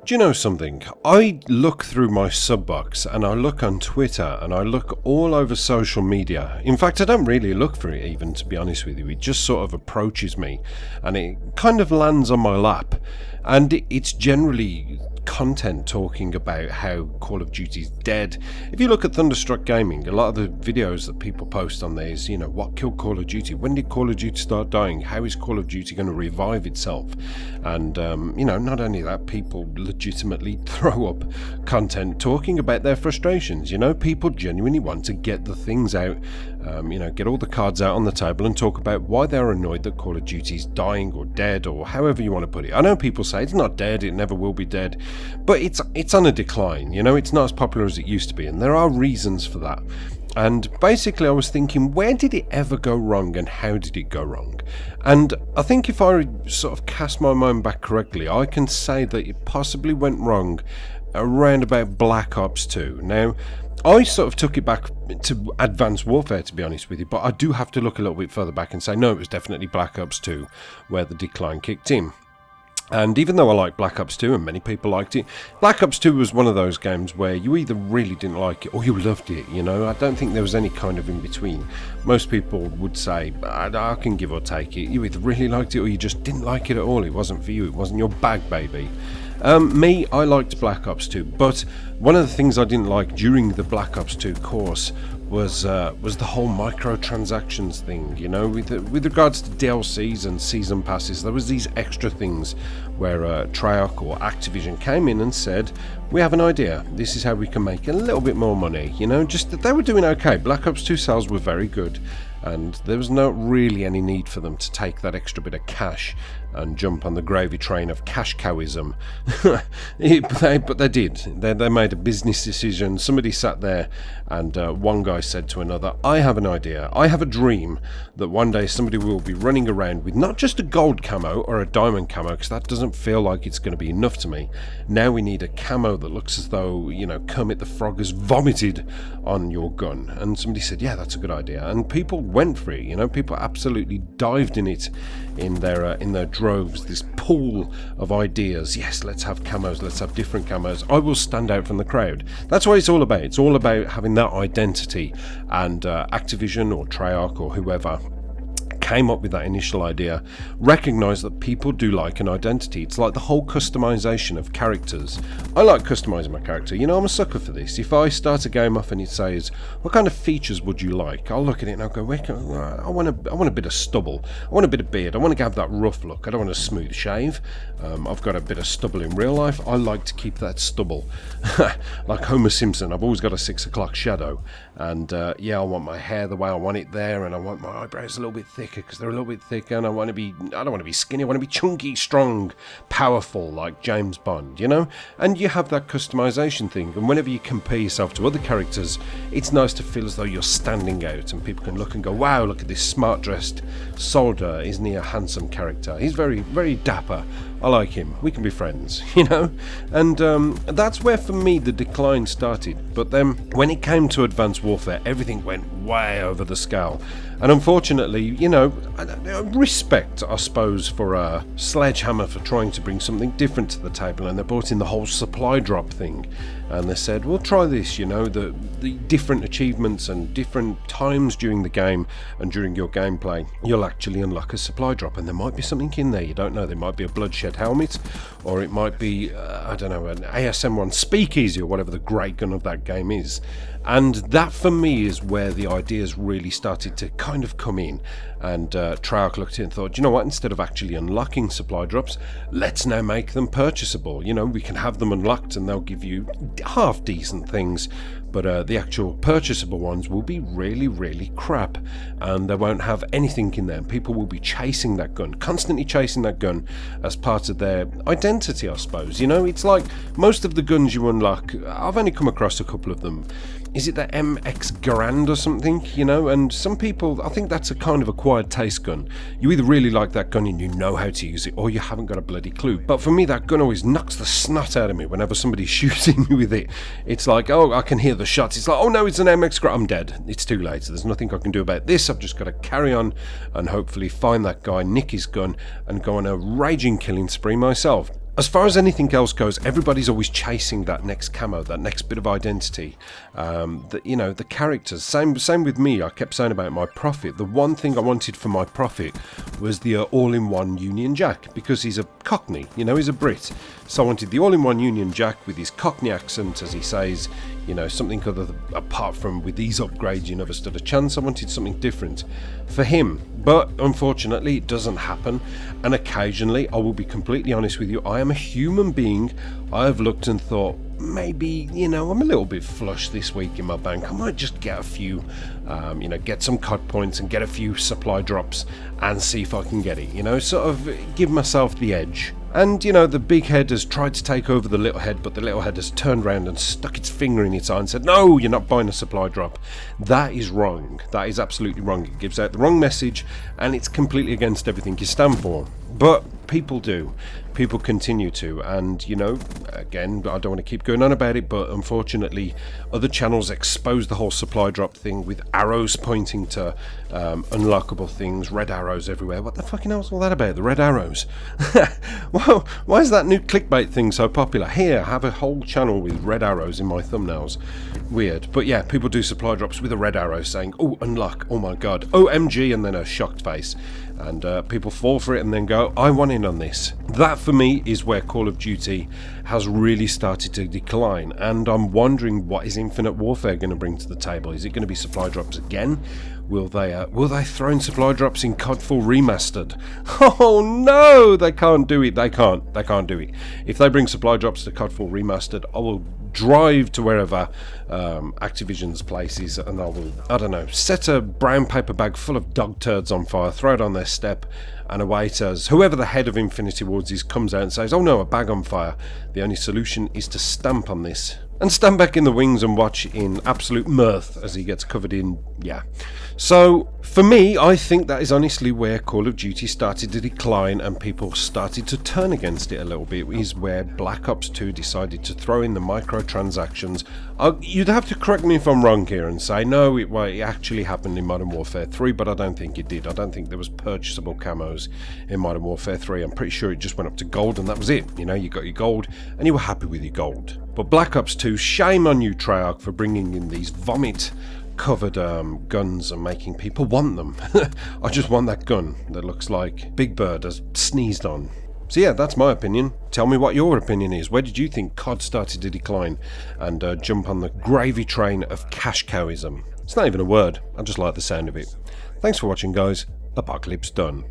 Do you know something? I look through my sub box and I look on Twitter and I look all over social media. In fact, I don't really look for it even, to be honest with you. It just sort of approaches me and it kind of lands on my lap. And it's generally content talking about how Call of Duty's dead. If you look at Thunderstruck Gaming, a lot of the videos that people post on there is, what killed Call of Duty? When did Call of Duty start dying? How is Call of Duty going to revive itself? And, not only that, people legitimately throw up content talking about their frustrations. People genuinely want to get the things out, get all the cards out on the table and talk about why they're annoyed that Call of Duty's dying or dead or however you want to put it. I know people say it's not dead, it never will be dead, but it's on a decline. It's not as popular as it used to be, and there are reasons for that. And basically I was thinking, where did it ever go wrong and how did it go wrong? And I think if I sort of cast my mind back correctly, I can say that it possibly went wrong around about Black Ops 2. Now, I sort of took it back to Advanced Warfare, to be honest with you, but I do have to look a little bit further back and say, no, it was definitely Black Ops 2 where the decline kicked in. And even though I like Black Ops 2 and many people liked it, Black Ops 2 was one of those games where you either really didn't like it or you loved it, I don't think there was any kind of in between. Most people would say, I can give or take it. You either really liked it or you just didn't like it at all. It wasn't for you. It wasn't your bag, baby. Me, I liked Black Ops 2, but one of the things I didn't like during the Black Ops 2 course was the whole microtransactions thing, with regards to DLCs and season passes. There was these extra things where Treyarch or Activision came in and said, we have an idea, this is how we can make a little bit more money, just that they were doing okay. Black Ops 2 sales were very good, and there was not really any need for them to take that extra bit of cash and jump on the gravy train of cash cowism. But they did. They made a business decision. Somebody sat there and one guy said to another, I have an idea. I have a dream that one day somebody will be running around with not just a gold camo or a diamond camo, because that doesn't feel like it's going to be enough to me. Now we need a camo that looks as though, Kermit the Frog has vomited on your gun. And somebody said, yeah, that's a good idea. And people went for it. People absolutely dived in it in their droves, this pool of ideas. Yes, let's have camos, let's have different camos. I will stand out from the crowd. That's what it's all about. It's all about having that identity, and Activision or Treyarch or whoever came up with that initial idea recognise that people do like an identity. It's like the whole customization of characters. I like customizing my character. I'm a sucker for this. If I start a game off and it says, what kind of features would you like? I'll look at it and I'll go, I want a bit of stubble. I want a bit of beard. I want to have that rough look. I don't want a smooth shave. I've got a bit of stubble in real life. I like to keep that stubble. Like Homer Simpson, I've always got a 6 o'clock shadow. And I want my hair the way I want it there, and I want my eyebrows a little bit thicker because they're a little bit thicker, and I don't want to be skinny, I want to be chunky, strong, powerful like James Bond, And you have that customization thing, and whenever you compare yourself to other characters, it's nice to feel as though you're standing out and people can look and go, wow, look at this smart dressed soldier, isn't he a handsome character? He's very, very dapper. I like him. We can be friends, And that's where, for me, the decline started. But then, when it came to Advanced Warfare, everything went way over the scale. And unfortunately, respect, I suppose, for Sledgehammer for trying to bring something different to the table. And they brought in the whole supply drop thing. And they said, we'll try this, the different achievements and different times during the game and during your gameplay, you'll actually unlock a supply drop. And there might be something in there, you don't know. There might be a bloodshed helmet, or it might be, an ASM-1 speakeasy, or whatever the great gun of that game is. And that, for me, is where the ideas really started to kind of come in. And Treyarch looked at it and thought, you know what, instead of actually unlocking supply drops, let's now make them purchasable. We can have them unlocked and they'll give you half decent things, but the actual purchasable ones will be really, really crap, and they won't have anything in there. People will be chasing that gun, constantly chasing that gun as part of their identity, I suppose. It's like most of the guns you unlock, I've only come across a couple of them. Is it the MX Garand or something, and some people, I think that's a kind of acquired taste gun. You either really like that gun and you know how to use it, or you haven't got a bloody clue. But for me, that gun always knocks the snot out of me whenever somebody's shooting me with it. It's like, oh, I can hear the shots. It's like, oh no, it's an MX Garand. I'm dead. It's too late. There's nothing I can do about this. I've just got to carry on and hopefully find that guy, nick his gun, and go on a raging killing spree myself. as far as anything else goes, everybody's always chasing that next camo, that next bit of identity. The characters. Same with me. I kept saying about my Prophet. The one thing I wanted for my Prophet was the all-in-one Union Jack, because he's a Cockney. He's a Brit. So I wanted the all-in-one Union Jack with his Cockney accent, as he says. Something other apart from with these upgrades you never stood a chance. I wanted something different for him, but unfortunately it doesn't happen. And occasionally, I will be completely honest with you, I am a human being. I have looked and thought, maybe, I'm a little bit flush this week in my bank. I might just get a few, get some COD points and get a few supply drops and see if I can get it, sort of give myself the edge. And, the big head has tried to take over the little head, but the little head has turned around and stuck its finger in its eye and said, no, you're not buying a supply drop. That is wrong. That is absolutely wrong. It gives out the wrong message, and it's completely against everything you stand for. But people do. People continue to, and again, I don't want to keep going on about it, but unfortunately other channels expose the whole supply drop thing with arrows pointing to unlockable things, red arrows everywhere. What the fucking hell's all that about, the red arrows? Well, why is that new clickbait thing so popular? Here, have a whole channel with red arrows in my thumbnails. Weird. But yeah, people do supply drops with a red arrow saying, oh, unlock, oh my god, OMG, and then a shocked face. And people fall for it and then go, I want in on this. That for me is where Call of Duty has really started to decline, and I'm wondering what is Infinite Warfare going to bring to the table. Is it going to be supply drops again? Will they throw in supply drops in COD 4 Remastered? Oh no, they can't do it. They can't do it. If they bring supply drops to COD 4 Remastered, I will drive to wherever Activision's place is, and I will, I don't know, set a brown paper bag full of dog turds on fire, throw it on their step, and await as whoever the head of Infinity Wards is comes out and says, oh no, a bag on fire. The only solution is to stamp on this and stand back in the wings and watch in absolute mirth as he gets covered in, yeah. So, for me, I think that is honestly where Call of Duty started to decline and people started to turn against it a little bit, is where Black Ops 2 decided to throw in the microtransactions. You'd have to correct me if I'm wrong here and say, no, it actually happened in Modern Warfare 3, but I don't think it did. I don't think there was purchasable camos in Modern Warfare 3. I'm pretty sure it just went up to gold and that was it. You got your gold and you were happy with your gold. But Black Ops 2, shame on you, Treyarch, for bringing in these vomit-covered guns and making people want them. I just want that gun that looks like Big Bird has sneezed on. So yeah, that's my opinion. Tell me what your opinion is. Where did you think COD started to decline and jump on the gravy train of cash cowism? It's not even a word. I just like the sound of it. Thanks for watching, guys. Apocalypse done.